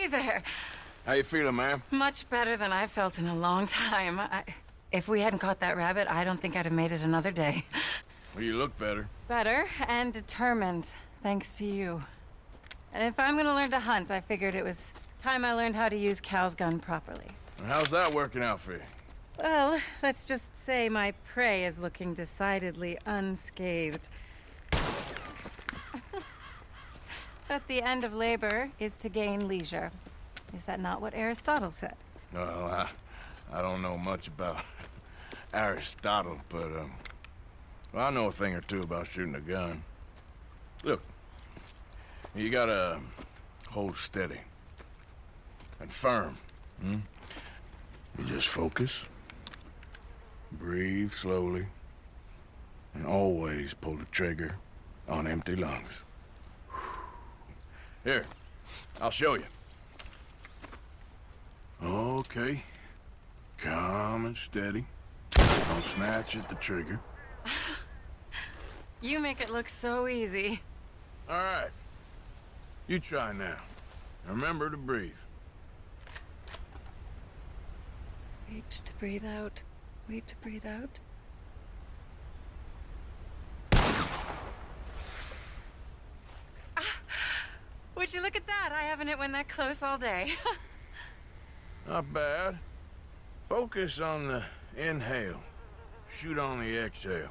Hey there. How you feeling, ma'am? Much better than I felt in a long time. If we hadn't caught that rabbit, I don't think I'd have made it another day. Well, you look better. Better and determined, thanks to you. And if I'm gonna learn to hunt, I figured it was time I learned how to use Cal's gun properly. How's that working out for you? Well, let's just say my prey is looking decidedly unscathed. But the end of labor is to gain leisure. Is that not what Aristotle said? Well, I don't know much about Aristotle, but, well, I know a thing or two about shooting a gun. Look, you gotta hold steady and firm. You just focus, breathe slowly, and always pull the trigger on empty lungs. Here, I'll show you. Okay. Calm and steady. Don't snatch at the trigger. You make it look so easy. All right. You try now. Remember to breathe. Wait to breathe out. Wait to breathe out. Would you look at that? I haven't hit one that close all day. Not bad. Focus on the inhale. Shoot on the exhale.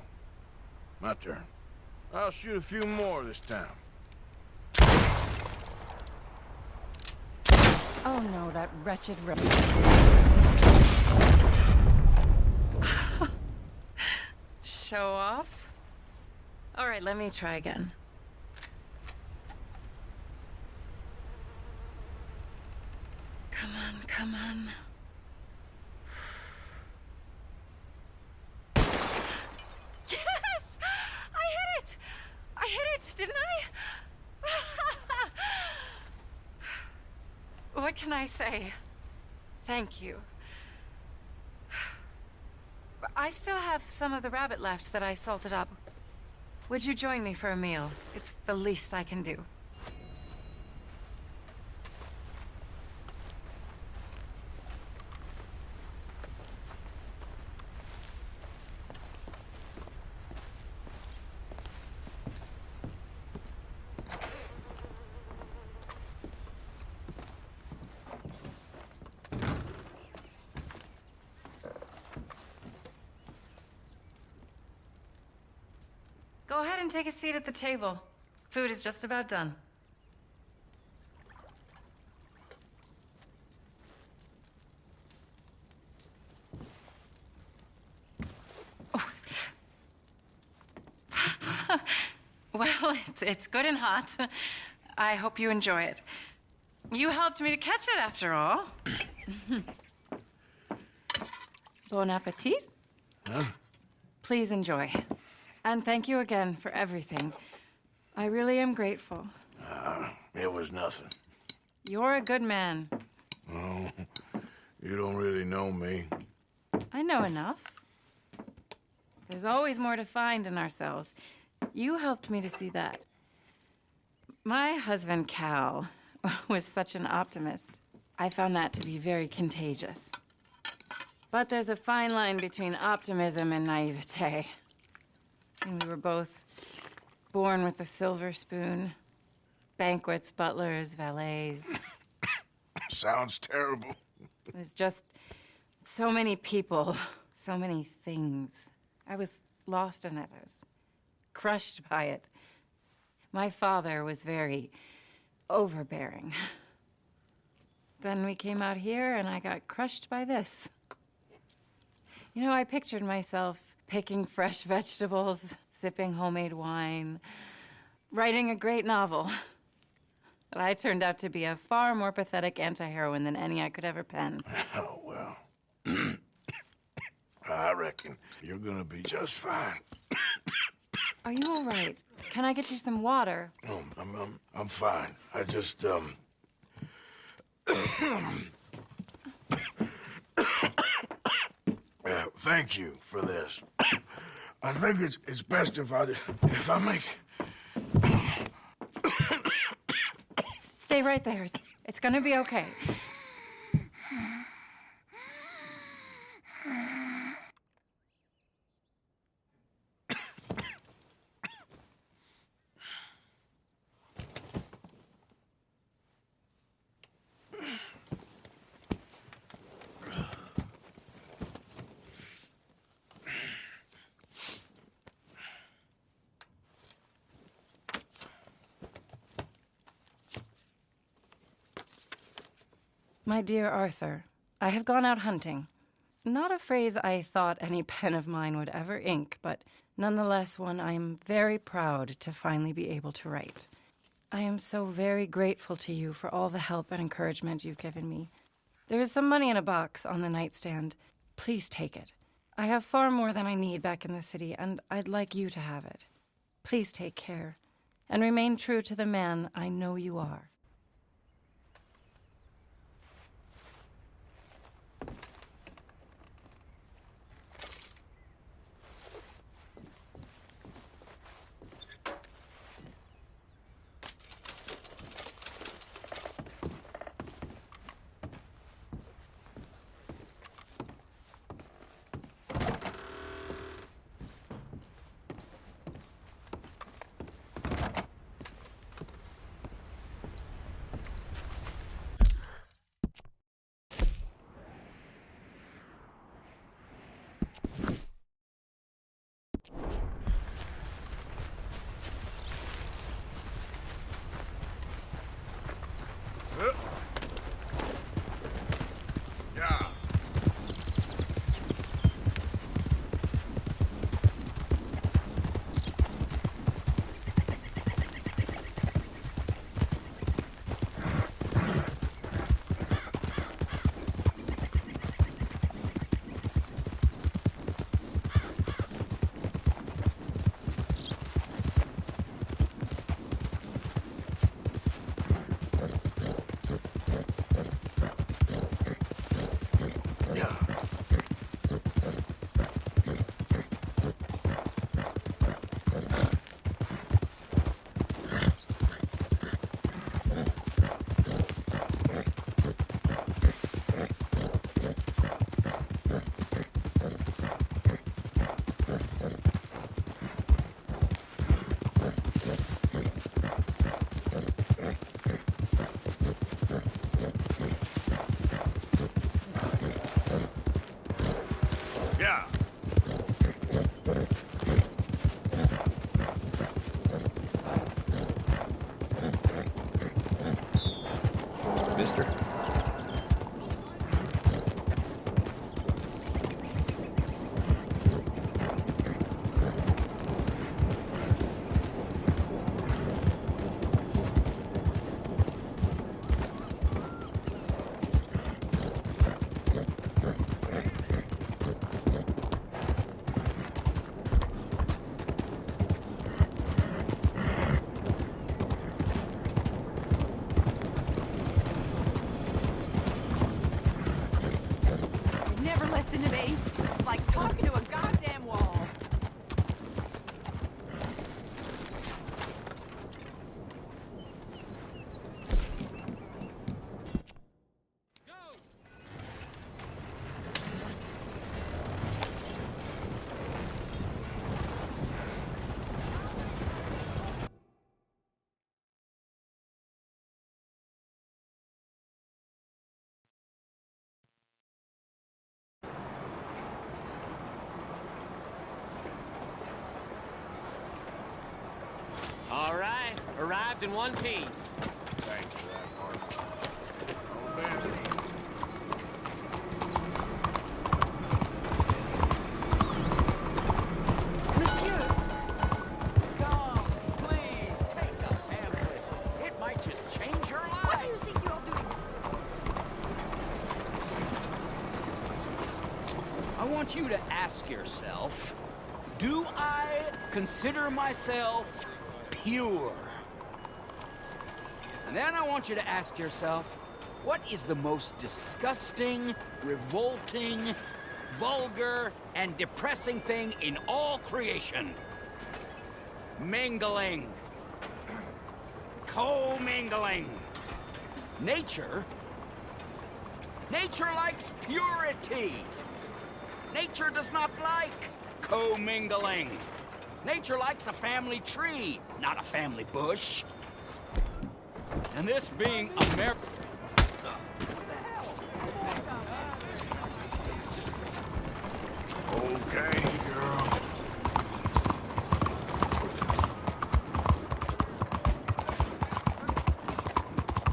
My turn. I'll shoot a few more this time. Oh no, that wretched Show off? All right, let me try again. Come on, come on. Yes! I hit it! I hit it, didn't I? What can I say? Thank you. I still have some of the rabbit left that I salted up. Would you join me for a meal? It's the least I can do. Go ahead and take a seat at the table. Food is just about done. Oh. Well, it's good and hot. I hope you enjoy it. You helped me to catch it, after all. Bon appetit. Huh? Please enjoy. And thank you again for everything. I really am grateful. It was nothing. You're a good man. Oh, you don't really know me. I know enough. There's always more to find in ourselves. You helped me to see that. My husband, Cal, was such an optimist. I found that to be very contagious. But there's a fine line between optimism and naivete. And we were both born with a silver spoon. Banquets, butlers, valets. Sounds terrible. It was just so many people, so many things. I was lost in it. I was crushed by it. My father was very overbearing. Then we came out here and I got crushed by this. You know, I pictured myself picking fresh vegetables, sipping homemade wine, writing a great novel. But I turned out to be a far more pathetic anti-heroine than any I could ever pen. Oh, well. I reckon you're gonna be just fine. Are you all right? Can I get you some water? No, I'm fine. I just, thank you for this. I think it's best if I make... Stay right there. It's gonna be okay. My dear Arthur, I have gone out hunting. Not a phrase I thought any pen of mine would ever ink, but nonetheless one I am very proud to finally be able to write. I am so very grateful to you for all the help and encouragement you've given me. There is some money in a box on the nightstand. Please take it. I have far more than I need back in the city, and I'd like you to have it. Please take care, and remain true to the man I know you are. Mister. Never listen to me. It's like talking to a goddamn wall. All right, arrived in one piece. Thanks for that, Mark. Oh, man. Monsieur! Come, please, take a pamphlet. It might just change your life. What do you think you're doing? I want you to ask yourself, do I consider myself pure? And then I want you to ask yourself, what is the most disgusting, revolting, vulgar, and depressing thing in all creation? Mingling. Co-mingling. Nature likes purity. Nature does not like commingling. Nature likes a family tree, not a family bush. And this being America... Okay, girl.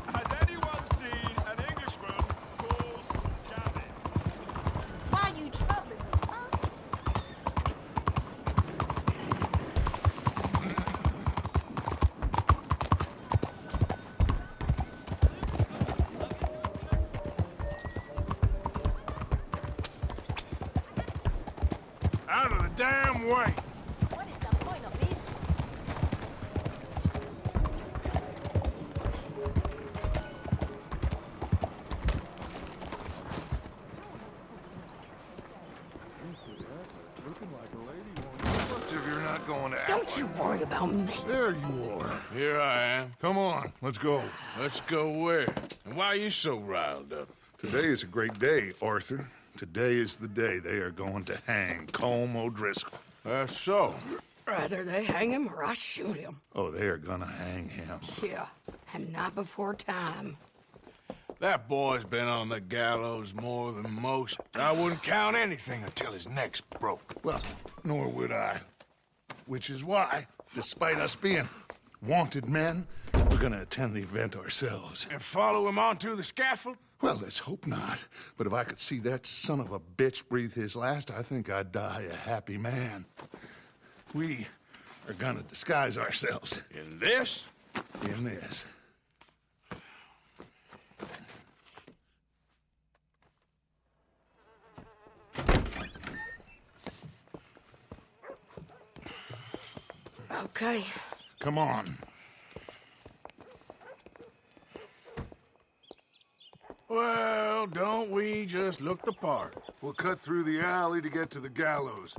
Has anyone seen an Englishman called Gavin? Why you troubling me, huh? Out of the damn way! What is the point of this? If you're not going to act Don't you worry about me. There you are. Here I am. Come on, let's go. Let's go where? And why are you so riled up? Today is a great day, Arthur. Today is the day they are going to hang Colm O'Driscoll. That's so. Rather they hang him or I shoot him. Oh, they are gonna hang him. Yeah, and not before time. That boy's been on the gallows more than most. I wouldn't count anything until his neck's broke. Well, nor would I. Which is why, despite us being wanted men, we're gonna attend the event ourselves. And follow him onto the scaffold? Well, let's hope not. But if I could see that son of a bitch breathe his last, I think I'd die a happy man. We are gonna disguise ourselves In this? in this. Okay. Come on. Well, don't we just look the part? We'll cut through the alley to get to the gallows.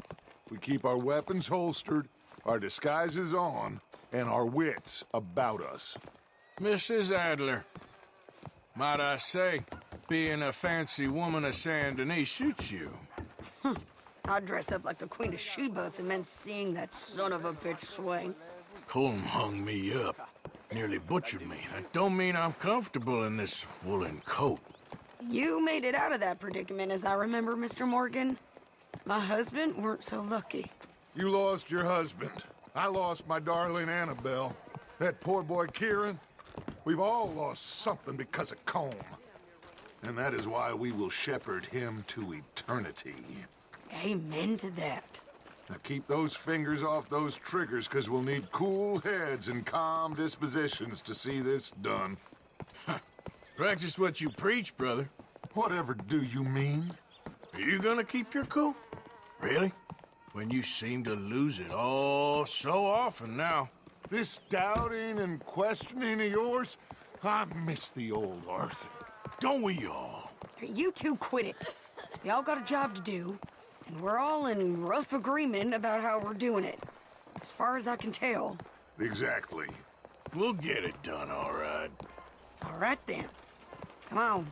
We keep our weapons holstered, our disguises on, and our wits about us. Mrs. Adler, might I say, being a fancy woman of Saint Denis shoots you. I'd dress up like the Queen of Sheba if it meant seeing that son of a bitch swing. Colm hung me up, nearly butchered me. That don't mean I'm comfortable in this woolen coat. You made it out of that predicament, as I remember, Mr. Morgan. My husband weren't so lucky. You lost your husband. I lost my darling Annabelle. That poor boy Kieran. We've all lost something because of Colm. And that is why we will shepherd him to eternity. Amen to that. Now keep those fingers off those triggers, because we'll need cool heads and calm dispositions to see this done. Practice what you preach, brother. Whatever do you mean? Are you gonna keep your cool? Really? When you seem to lose it all so often now. This doubting and questioning of yours, I miss the old Arthur. Don't we all? You two quit it. Y'all got a job to do, and we're all in rough agreement about how we're doing it. As far as I can tell. Exactly. We'll get it done, all right. All right, then. Come on.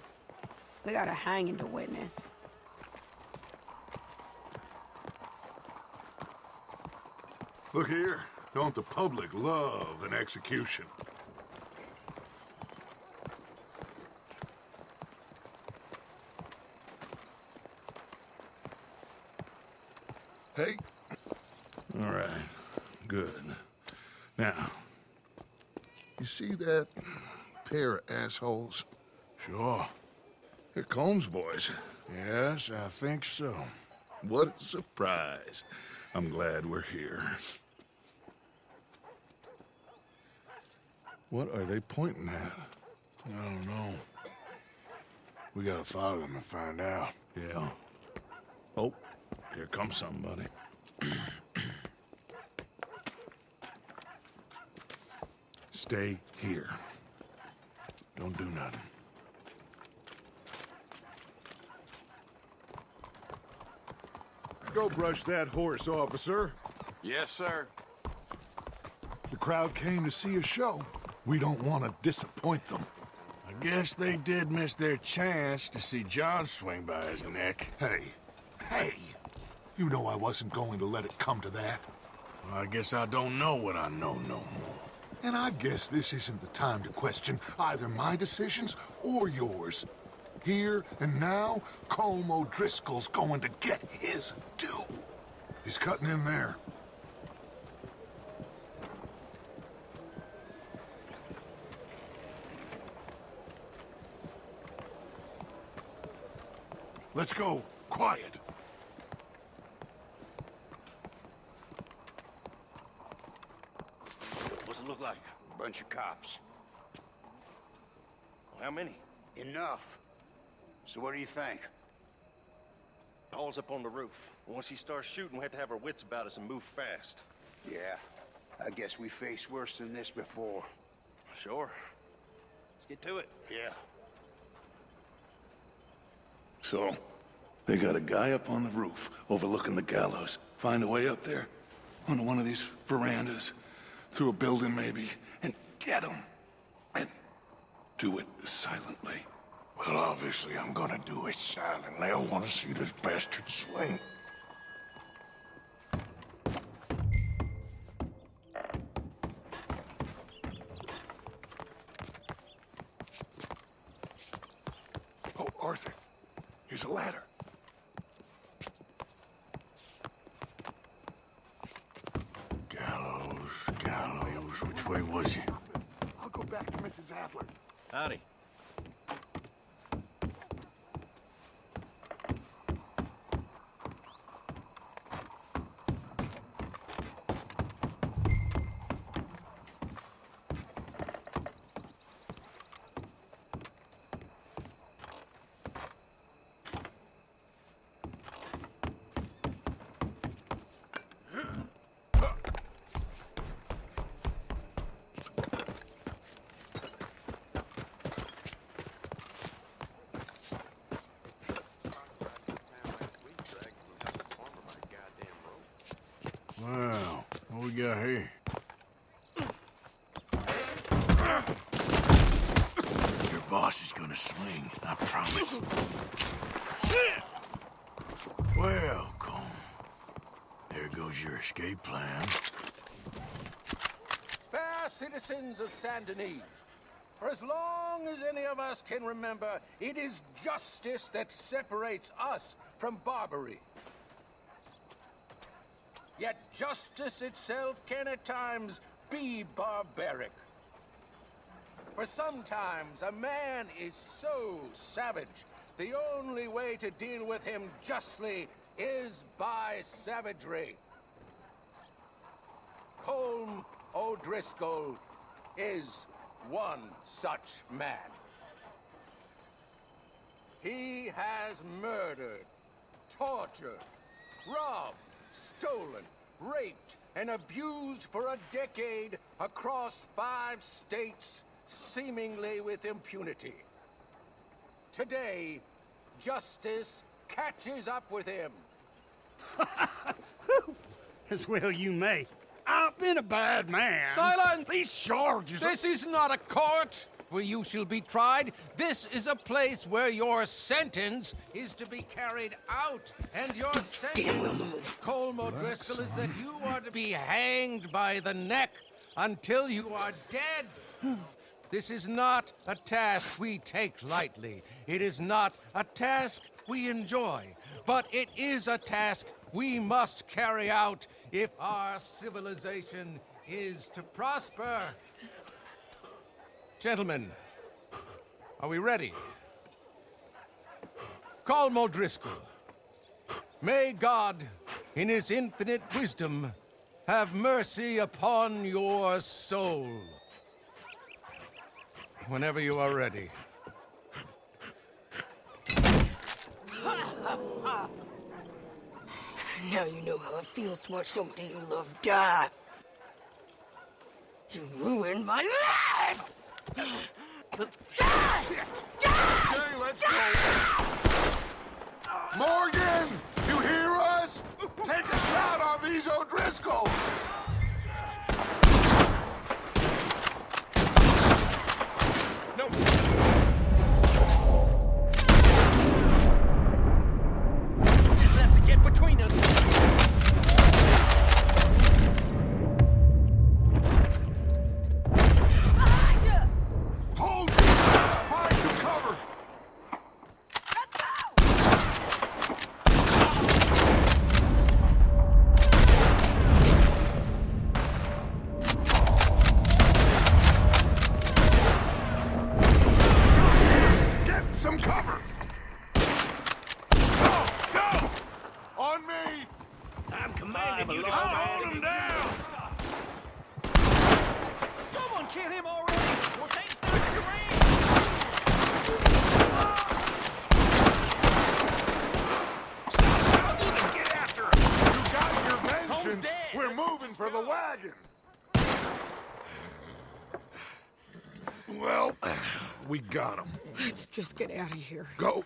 We got a hanging to witness. Look here. Don't the public love an execution? Hey. All right. Good. Now, you see that pair of assholes? Sure. They're Colm's boys. Yes, I think so. What a surprise. I'm glad we're here. What are they pointing at? I don't know. We gotta follow them and find out. Yeah. Oh, here comes somebody. Stay here. Don't do nothing. Go brush that horse, officer. Yes, sir. The crowd came to see a show. We don't want to disappoint them. I Guess they did miss their chance to see John swing by his neck. Hey, you know I wasn't going to let it come to that. Well, I guess I don't know what I know no more. And I guess this isn't the time to question either my decisions or yours. Here and now, Colm O'Driscoll's going to get his due. He's cutting in there. Let's go. Quiet. What's it look like? Bunch of cops. How many? Enough. So what do you think? All's up on the roof. Once he starts shooting, we have to have our wits about us and move fast. Yeah, I guess we faced worse than this before. Sure. Let's get to it. Yeah. So, they got a guy up on the roof overlooking the gallows. Find a way up there, onto one of these verandas, through a building maybe, and get him. And do it silently. Well, obviously I'm gonna do it silently. I want to see this bastard swing. Oh, Arthur, here's a ladder. Gallows, which way was he? I'll go back to Mrs. Adler. Howdy. Wow, what we got here? Your boss is gonna swing, I promise. Well, Colm, there goes your escape plan. Fair citizens of Saint Denis, for as long as any of us can remember, it is justice that separates us from Barbary. Yet justice itself can at times be barbaric. For sometimes a man is so savage, the only way to deal with him justly is by savagery. Colm O'Driscoll is one such man. He has murdered, tortured, robbed, stolen, raped, and abused for a decade across 5 states, seemingly with impunity. Today, justice catches up with him. As well you may. I've been a bad man. Silence! These charges... This is not a court where you shall be tried. This is a place where your sentence is to be carried out. And your sentence, Colm O'Driscoll, is that you are to be hanged by the neck until you are dead. This is not a task we take lightly. It is not a task we enjoy. But it is a task we must carry out if our civilization is to prosper. Gentlemen, are we ready? Colm O'Driscoll, may God, in his infinite wisdom, have mercy upon your soul. Whenever you are ready. Now you know how it feels to watch somebody you love die. You ruined my life! Die! Die! Okay, let's go. Morgan, you hear us? Take a shot on these O'Driscolls. No! I'm you alone. to Hold stand him down! Someone kill him already! Or they started to ring! Get after him! You got your vengeance. dead. We're moving for the wagon. Well, we got him. Let's just get out of here. Go.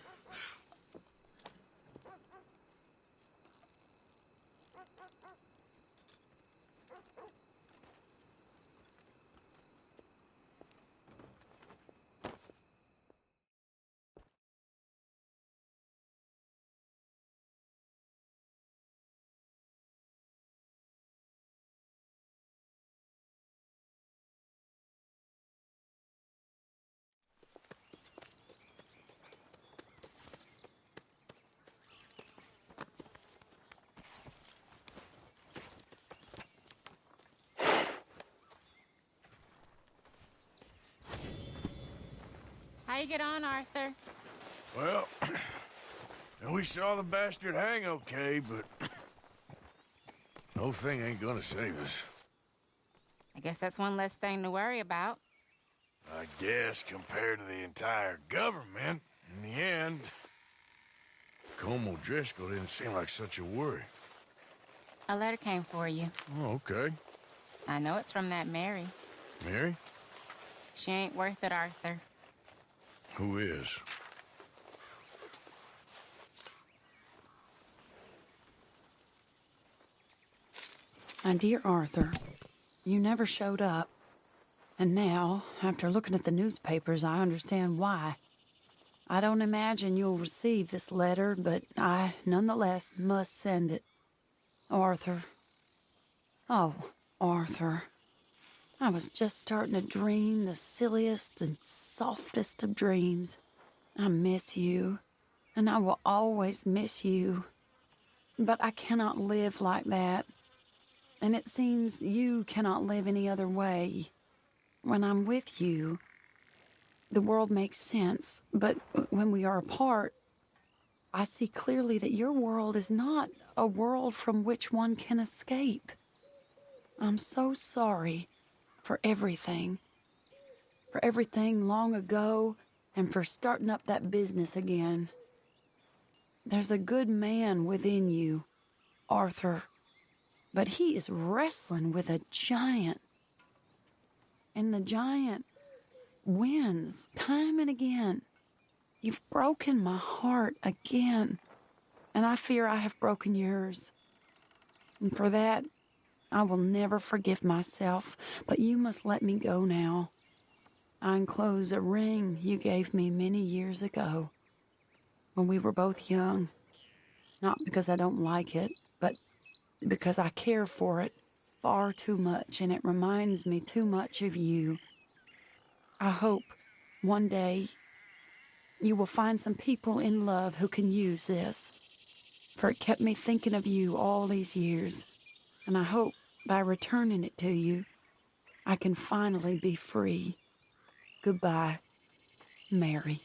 How you get on, Arthur? Well, we saw the bastard hang okay, but no thing ain't gonna save us. I guess that's one less thing to worry about. I guess compared to the entire government, in the end, Colm O'Driscoll didn't seem like such a worry. A letter came for you. Oh, okay. I know it's from that Mary. Mary? She ain't worth it, Arthur. Who is? My dear Arthur, you never showed up. And now, after looking at the newspapers, I understand why. I don't imagine you'll receive this letter, but I, nonetheless, must send it. Arthur. Oh, Arthur. I was just starting to dream the silliest and softest of dreams. I miss you, and I will always miss you. But I cannot live like that. And it seems you cannot live any other way. When I'm with you, the world makes sense. But when we are apart, I see clearly that your world is not a world from which one can escape. I'm so sorry for everything. For everything long ago, and for starting up that business again. There's a good man within you, Arthur. But he is wrestling with a giant. And the giant wins time and again. You've broken my heart again. And I fear I have broken yours. And for that, I will never forgive myself. But you must let me go now. I enclose a ring you gave me many years ago, when we were both young. Not because I don't like it, but because I care for it far too much, and it reminds me too much of you. I hope one day you will find some people in love who can use this, for it kept me thinking of you all these years, and I hope by returning it to you, I can finally be free. Goodbye, Mary.